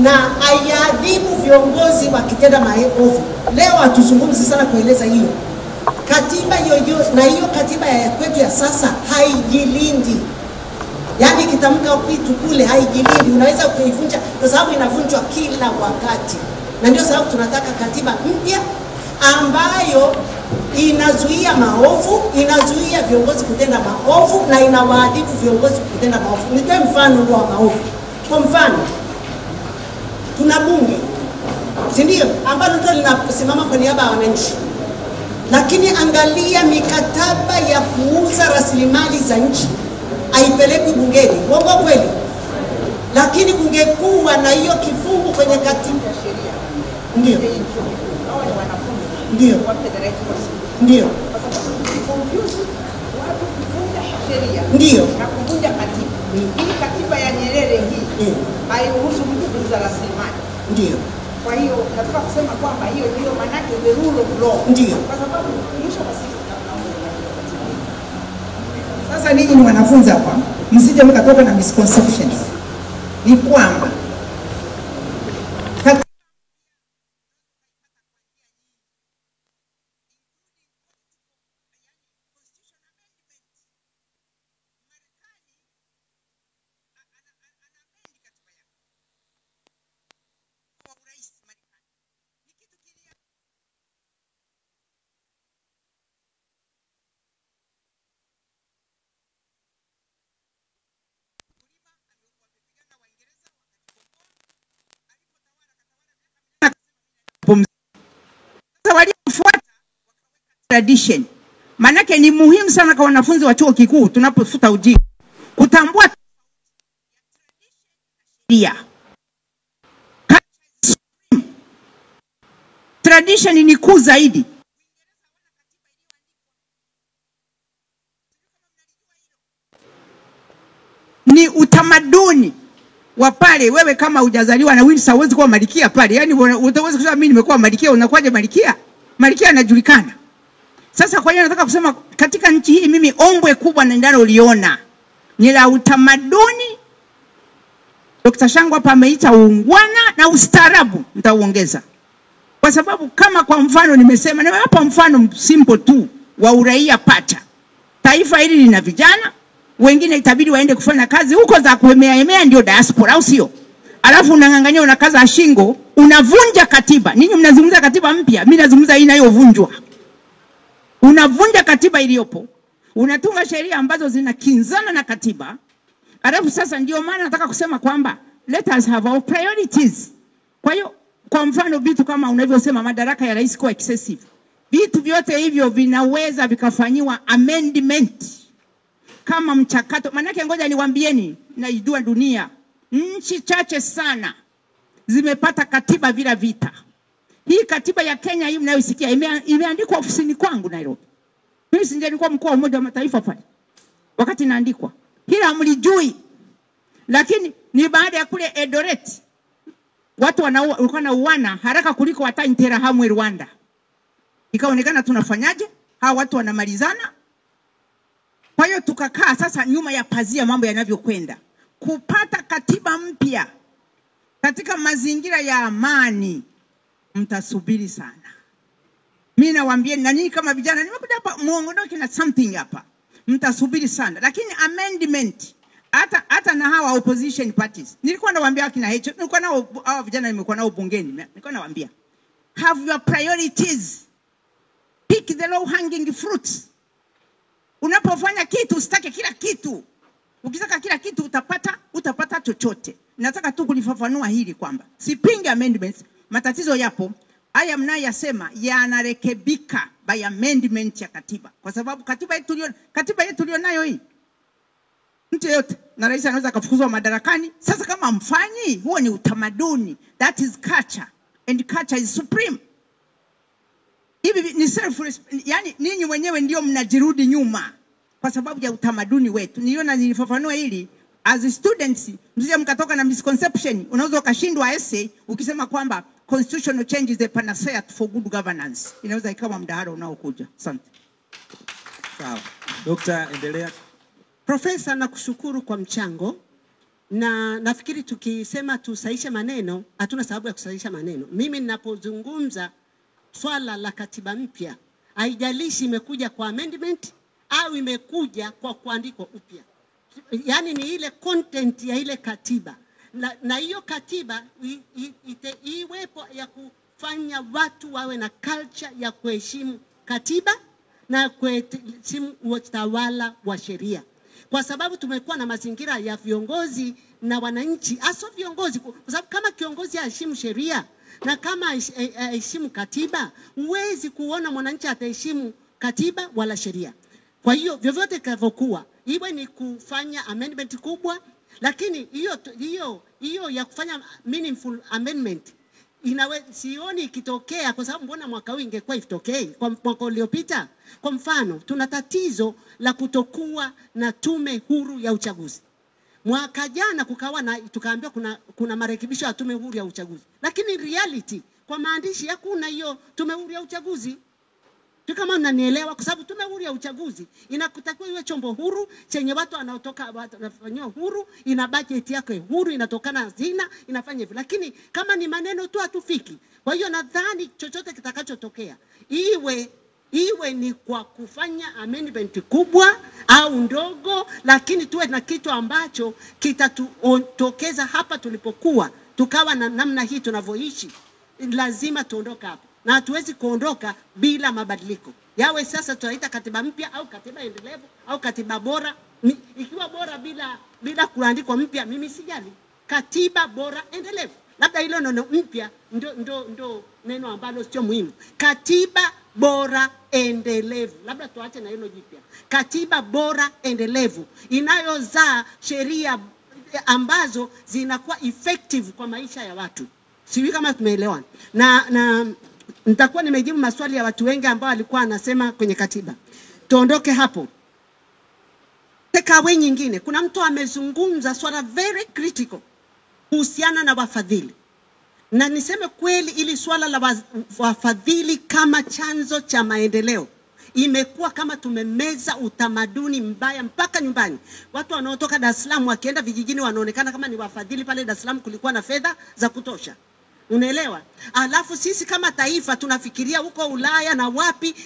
na aiadhibu viongozi wakitenda maovu. Leo hatuzungumzi sana kueleza hiyo. Katiba hiyo na hiyo katiba ya kwetu ya sasa haijilindi. Yaani kitamka vitu kule haijilindi, unaweza kuivunja kwa sababu inavunjwa kila wakati. Na ndio sababu tunataka katiba mpya ambayo inazuia maovu, inazuia viongozi kutenda maovu na inawaadhibu viongozi kutenda maovu. Nitoe mfano wa maovu. Kwa mfano, tuna bunge, si ndio, ambalo ndio linasimama kwa niaba ya wananchi. Lakini angalia mikataba ya kuuza rasilimali za nchi haipeleki bungeni. Uongo kweli? Lakini kungekuwa na hiyo kifungu kwenye katiba sheria. Ndio. Ndio. Ndio. Ndio. Na kuvunja katiba. Hii katiba ya Nyerere hii hairuhusu mtu kuuza rasilimali. Ndio. Kwa hiyo nataka kusema kwamba hiyo ndio maana yake the rule of law. Ndio. Kwa sababu mwisho wa siku sasa ninyi ni wanafunzi hapa, msije mkatoka na misconceptions. Ni kwamba tradition. Manake ni muhimu sana kwa wanafunzi wa chuo kikuu tunapofuta ujinga kutambua sheria. Tradition ni kuu zaidi. Ni utamaduni wa pale. Wewe kama hujazaliwa na Windsor huwezi kuwa malikia pale. Yaani utaweza kusema mimi nimekuwa malikia, unakuwaje malikia? Malikia anajulikana. Sasa kwa hiyo nataka kusema katika nchi hii mimi ombwe kubwa na ninaloliona ni la utamaduni. Dr. Shangu hapa ameita uungwana na ustaarabu, nitauongeza. Kwa sababu kama kwa mfano nimesema, na hapa mfano simple tu wa uraia pacha. Taifa hili lina vijana, wengine itabidi waende kufanya kazi huko za kuhemea ndio diaspora au sio? Alafu unangangania unakaza shingo, unavunja katiba. Ninyi mnazungumza katiba mpya, mimi nazungumza hii inayovunjwa. Unavunja katiba iliyopo, unatunga sheria ambazo zinakinzana na katiba. Alafu sasa ndio maana nataka kusema kwamba let us have our priorities. Kwa hiyo kwa mfano vitu kama unavyosema madaraka ya rais kwa excessive, vitu vyote hivyo vinaweza vikafanyiwa amendment kama mchakato. Manake ngoja niwaambieni, naijua dunia nchi chache sana zimepata katiba bila vita. Hii katiba ya Kenya hii mnayosikia imeandikwa ofisini kwangu Nairobi. Mimi si nilikuwa mkuu wa Umoja wa Mataifa pale wakati naandikwa. Hila hamlijui. Lakini ni baada ya kule Eldoret watu walikuwa na uwana haraka kuliko hata Interahamwe Rwanda. Ikaonekana tunafanyaje? Hawa watu wanamalizana. Kwa hiyo tukakaa sasa nyuma ya pazia mambo yanavyokwenda. Kupata katiba mpya katika mazingira ya amani mtasubiri sana. Mimi nawaambia na nyinyi kama vijana nimekuja hapa muongodoke na something hapa. Mtasubiri sana. Lakini amendment hata na hawa opposition parties. Nilikuwa nawaambia kina Hecho, nilikuwa nao hawa vijana nimekuwa nao bungeni. Nilikuwa nawaambia have your priorities. Pick the low hanging fruits. Unapofanya kitu usitake kila kitu. Ukitaka kila kitu utapata chochote. Nataka tu kulifafanua hili kwamba sipingi amendments, matatizo yapo. Haya mnayosema yanarekebika by amendment ya katiba. Kwa sababu katiba yetu tulionayo hii, mtu yote na rais anaweza kufukuzwa madarakani. Sasa kama mfanyi, huo ni utamaduni. That is culture, and culture is supreme. Hivi ni yani ninyi wenyewe ndio mnajirudi nyuma kwa sababu ya utamaduni wetu. Nilifafanua hili as students, msije mkatoka na misconception. Unaweza ukashindwa essay ukisema kwamba constitutional change is the panacea for good governance. Inaweza ikawa mdahalo unaokuja. Asante. Sawa. Dr. endelea. Profesa, nakushukuru kwa mchango. Na nafikiri tukisema tusaishe maneno, hatuna sababu ya kusaisha maneno. Mimi ninapozungumza swala la katiba mpya, haijalishi imekuja kwa amendment au imekuja kwa kuandikwa upya. Yaani ni ile content ya ile katiba. Na hiyo katiba iwepo ya kufanya watu wawe na culture ya kuheshimu katiba na kuheshimu utawala wa sheria. Kwa sababu tumekuwa na mazingira ya viongozi na wananchi, hasa viongozi, kwa sababu kama kiongozi haheshimu sheria na kama haheshimu katiba, huwezi kuona mwananchi ataheshimu katiba wala sheria. Kwa hiyo vyovyote kavyokuwa, iwe ni kufanya amendment kubwa, lakini hiyo ya kufanya meaningful amendment sioni ikitokea, kwa sababu mbona mwaka huu ingekuwa itokee kwa mwaka uliopita. Kwa mfano, tuna tatizo la kutokuwa na tume huru ya uchaguzi. Mwaka jana kukawa na tukaambiwa kuna marekebisho ya tume huru ya uchaguzi. Lakini reality kwa maandishi hakuna hiyo tume huru ya uchaguzi. Tu kama mnanielewa, kwa sababu tume huru ya uchaguzi inakutakiwa iwe chombo huru chenye watu wanaotoka wanafanywa huru, ina budget yake huru, inatokana hazina, inafanya hivyo. Lakini kama ni maneno tu hatufiki. Kwa hiyo nadhani chochote kitakachotokea iwe ni kwa kufanya amendment kubwa au ndogo, lakini tuwe na kitu ambacho kitatokeza hapa tulipokuwa, tukawa na namna hii tunavyoishi. Lazima tuondoka hapa. Na hatuwezi kuondoka bila mabadiliko. Yawe sasa tunaita katiba mpya au katiba endelevu au katiba bora. Ikiwa bora bila kuandikwa mpya, mimi sijali. Katiba bora endelevu. Labda hilo neno mpya ndo neno ambalo sio muhimu. Katiba bora endelevu. Labda tuache na hilo jipya. Katiba bora endelevu inayozaa sheria ambazo zinakuwa effective kwa maisha ya watu. Sijui kama tumeelewana. Na nitakuwa nimejibu maswali ya watu wengi ambao walikuwa anasema kwenye katiba. Tuondoke hapo. Takeaway nyingine, kuna mtu amezungumza swala very critical kuhusiana na wafadhili. Na niseme kweli, ili swala la wafadhili kama chanzo cha maendeleo imekuwa kama tumemeza utamaduni mbaya mpaka nyumbani. Watu wanaotoka Dar es Salaam wakienda vijijini wanaonekana kama ni wafadhili. Pale Dar es Salaam kulikuwa na fedha za kutosha. Unaelewa? Alafu sisi kama taifa tunafikiria huko Ulaya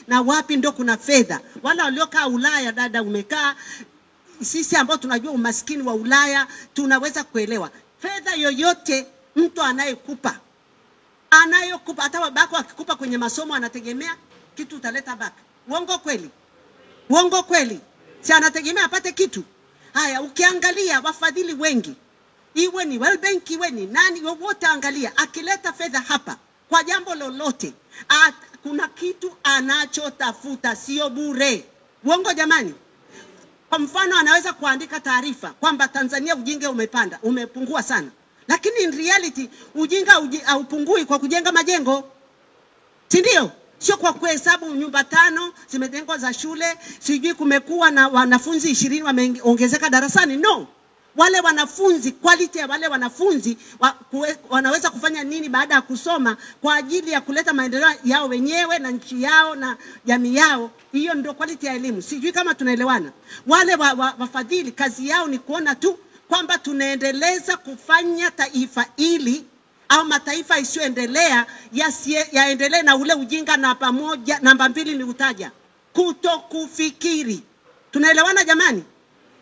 na wapi ndo kuna fedha. Wala waliokaa Ulaya, dada umekaa, sisi ambao tunajua umaskini wa Ulaya tunaweza kuelewa. Fedha yoyote mtu anayokupa hata babako akikupa kwenye masomo anategemea kitu utaleta back. Uongo kweli? Uongo kweli? Si anategemea apate kitu. Haya, ukiangalia wafadhili wengi, iwe ni World Bank, iwe ni nani, wote angalia, akileta fedha hapa kwa jambo lolote, kuna kitu anachotafuta, sio bure. Uongo jamani? Kwa mfano, anaweza kuandika taarifa kwamba Tanzania ujinga umepungua sana. Lakini in reality ujinga haupungui kwa kujenga majengo. Si ndio? Sio kwa kuhesabu nyumba 5 zimejengwa za shule, sijui kumekuwa na wanafunzi 20 wameongezeka darasani. No. Wale wanafunzi, quality ya wale wanafunzi wanaweza kufanya nini baada ya kusoma kwa ajili ya kuleta maendeleo yao wenyewe na nchi yao na jamii yao. Hiyo ndio quality ya elimu. Sijui kama tunaelewana. Wale wafadhili kazi yao ni kuona tu kwamba tunaendeleza kufanya taifa ili au mataifa isiyoendelea yaendelee na ule ujinga. Na pamoja, namba 2 ni utaja kutokufikiri. Tunaelewana jamani?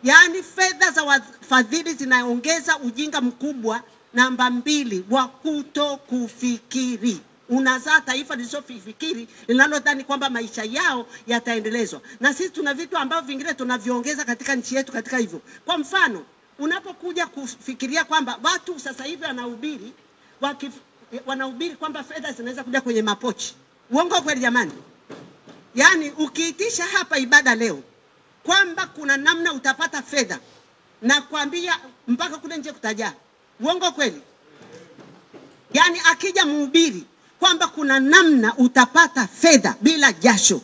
Yaani fedha za wafadhili zinaongeza ujinga mkubwa. Namba 2, wa kutokufikiri. Unazaa taifa lisilofikiri, linalodhani kwamba maisha yao yataendelezwa. Na sisi tuna vitu ambavyo vingine tunaviongeza katika nchi yetu katika hivyo. Kwa mfano, unapokuja kufikiria kwamba watu sasa hivi wanahubiri kwamba fedha zinaweza kuja kwenye mapochi. Uongo kweli jamani? Yaani ukiitisha hapa ibada leo kwamba kuna namna utapata fedha, na kuambia mpaka kule nje kutajaa. Uongo kweli? Yaani akija mhubiri kwamba kuna namna utapata fedha bila jasho,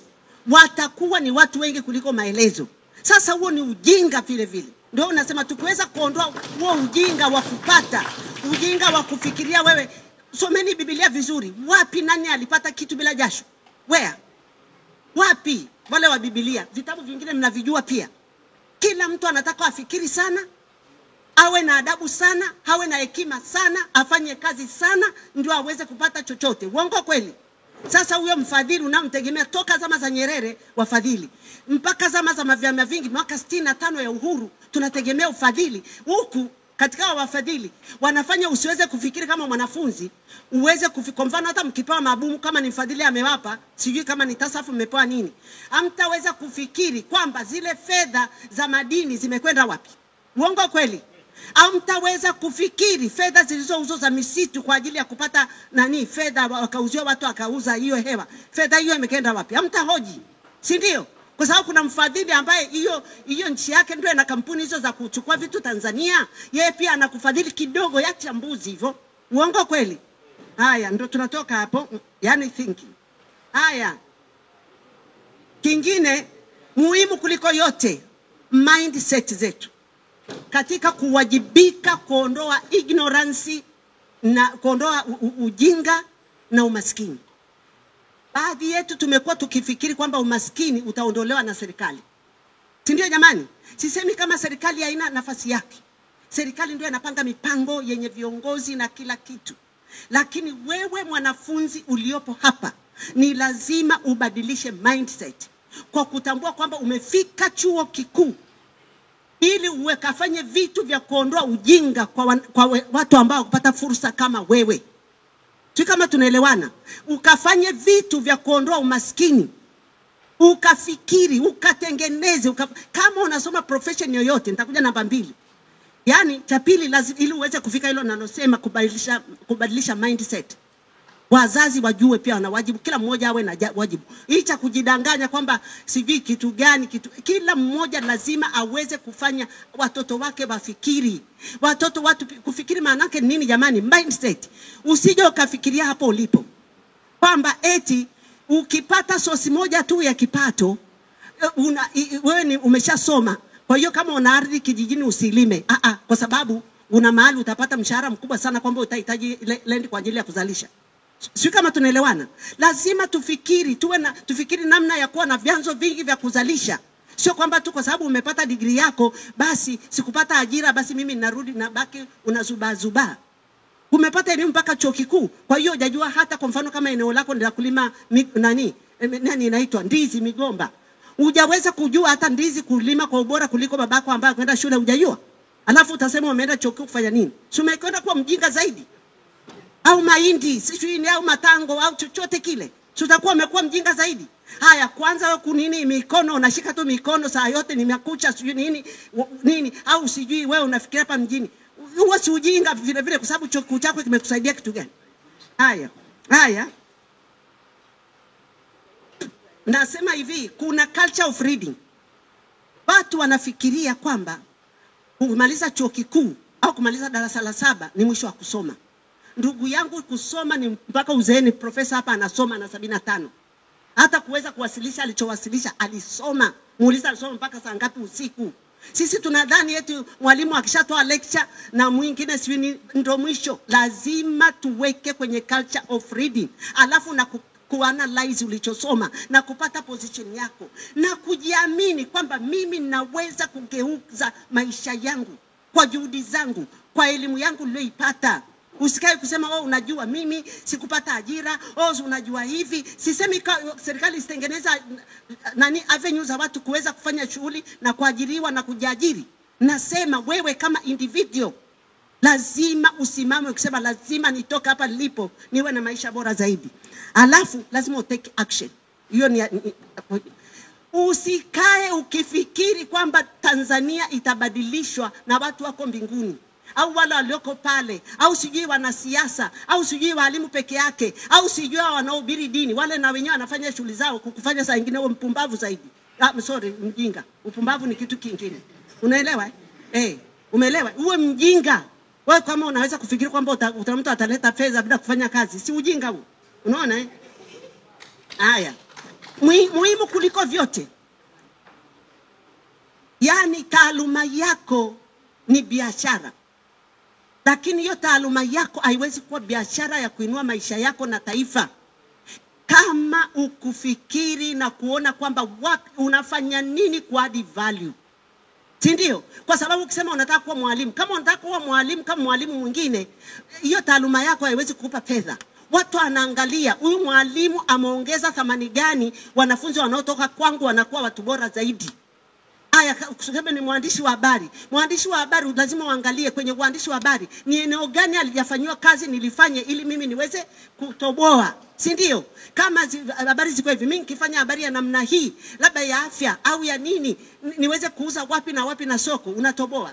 watakuwa ni watu wengi kuliko maelezo. Sasa huo ni ujinga vile vile. Ndio unasema tukiweza kuondoa huo ujinga wa kupata, ujinga wa kufikiria wewe. Someni Biblia vizuri. Wapi nani alipata kitu bila jasho? Where? Wapi? Wale wa Biblia. Vitabu vingine mnavijua pia. Kila mtu anataka afikiri sana. awe na adabu sana, awe na hekima sana, afanye kazi sana ndio aweze kupata chochote. Uongo kweli? Sasa huyo mfadhili unamtegemea toka zama za Nyerere wafadhili mpaka zama za vyama vingi mwaka 65 ya uhuru tunategemea ufadhili. Huku katika wafadhili wanafanya usiweze kufikiri kama mwanafunzi, uweze kwa mfano hata mkipewa mabumu kama ni mfadhili amewapa, sijui kama ni tasafu mmepewa nini, hamtaweza kufikiri kwamba zile fedha za madini zimekwenda wapi. Uongo kweli? Hamtaweza kufikiri fedha zilizouzwa za misitu kwa ajili ya kupata fedha wakauzia watu akauza hiyo hewa, fedha hiyo imekwenda wapi? Hamtahoji, si ndio? Kwa sababu kuna mfadhili ambaye hiyo nchi yake ndio ina kampuni hizo za kuchukua vitu Tanzania, yeye pia anakufadhili kidogo ya chambuzi hivyo. Uongo kweli? Haya ndio tunatoka hapo, yani thinking. Haya, kingine muhimu kuliko yote, mindset zetu katika kuwajibika kuondoa ignorance na kuondoa ujinga na umaskini. Baadhi yetu tumekuwa tukifikiri kwamba umaskini utaondolewa na serikali. Si ndio jamani? Sisemi kama serikali haina nafasi yake. Serikali ndio inapanga mipango yenye viongozi na kila kitu. Lakini wewe mwanafunzi uliopo hapa ni lazima ubadilishe mindset kwa kutambua kwamba umefika chuo kikuu ili ukafanye vitu vya kuondoa ujinga kwa watu ambao kupata fursa kama wewe. Tu kama tunaelewana, ukafanye vitu vya kuondoa umaskini, ukafikiri, ukatengeneze, kama unasoma profession yoyote, nitakuja namba 2. Yani cha pili lazima ili uweze kufika hilo nalosema kubadilisha mindset. Wazazi wajue pia wana wajibu, kila mmoja awe na wajibu. Hii cha kujidanganya kwamba sijui kitu gani kila mmoja lazima aweze kufanya watoto wake wafikiri. Watu kufikiri maana yake nini jamani? Mindset. Usije ukafikiria hapo ulipo kwamba eti ukipata sosi moja tu ya kipato wewe ni umeshasoma. Kwa hiyo kama una ardhi kijijini usilime. Kwa sababu una mahali utapata mshahara mkubwa sana kwamba utahitaji land kwa ajili ya kuzalisha. Sio kama tunaelewana? Lazima tufikiri namna ya kuwa na vyanzo vingi vya kuzalisha. Sio kwamba tu kwa sababu umepata degree yako basi sikupata ajira basi mimi narudi na baki unazuba. Umepata elimu mpaka chuo kikuu. Kwa hiyo hujajua hata kwa mfano kama eneo lako ni la kulima inaitwa ndizi, migomba. Hujaweza kujua hata ndizi kulima kwa ubora kuliko babako ambaye kwenda shule hujajua. Alafu utasema umeenda chuo kikuu kufanya nini? Si umekwenda kuwa mjinga zaidi? Au mahindi, sijui au matango au chochote kile. Tutakuwa umekuwa mjinga zaidi. Haya, kwanza wewe kunini mikono unashika tu mikono saa yote ni makucha sijui nini au sijui wewe unafikiria hapa mjini. Huo si ujinga vile vile kwa sababu chuo chako kimekusaidia kitu gani? Haya. Nasema hivi, kuna culture of reading. Watu wanafikiria kwamba kumaliza chuo kikuu au kumaliza darasa la 7 ni mwisho wa kusoma. Ndugu yangu, kusoma ni mpaka uzeeni. Profesa hapa anasoma na 75. Hata kuweza kuwasilisha alichowasilisha alisoma. Muuliza alisoma mpaka saa ngapi usiku. Sisi tunadhani eti mwalimu akishatoa lecture na mwingine sivyo ndio mwisho. Lazima tuweke kwenye culture of reading. Alafu na kuanalyze ulichosoma na kupata position yako na kujiamini kwamba mimi naweza kugeuza maisha yangu kwa juhudi zangu, kwa elimu yangu niliyoipata. Usikae kusema wewe unajua mimi sikupata ajira, unajua hivi. Sisemi serikali isitengeneza avenues za watu kuweza kufanya shughuli na kuajiriwa na kujiajiri. Nasema wewe kama individual lazima usimame ukisema lazima nitoka hapa nilipo niwe na maisha bora zaidi. Alafu lazima utake action. Hiyo ni usikae ukifikiri kwamba Tanzania itabadilishwa na watu wako mbinguni au wale walioko pale au sijui wanasiasa au sijui walimu peke yake au sijui wanaohubiri dini. Wale na wenyewe wanafanya shughuli zao kukufanya saa nyingine wewe mpumbavu zaidi. Mjinga. Upumbavu ni kitu kingine. Unaelewa? Umeelewa? Uwe mjinga. Wewe kama unaweza kufikiri kwamba mtu ataleta fedha bila kufanya kazi, si ujinga huo. Unaona? Haya. Muhimu kuliko vyote. Yani taaluma yako ni biashara. Lakini hiyo taaluma yako haiwezi kuwa biashara ya kuinua maisha yako na taifa kama ukufikiri na kuona kwamba unafanya nini kwa add value. si ndio? Kwa sababu ukisema unataka kuwa mwalimu, kama unataka kuwa mwalimu kama mwalimu mwingine, hiyo taaluma yako haiwezi kukupa fedha. Watu anaangalia huyu mwalimu ameongeza thamani gani, wanafunzi wanaotoka kwangu wanakuwa watu bora zaidi. Aya, kusema ni mwandishi wa habari. Mwandishi wa habari lazima uangalie kwenye uandishi wa habari ni eneo gani alijafanywa kazi nilifanye ili mimi niweze kutoboa. Si ndio? Kama habari ziko hivi, mimi nikifanya habari ya namna hii, labda ya afya au ya nini, niweze kuuza wapi na wapi na soko, unatoboa.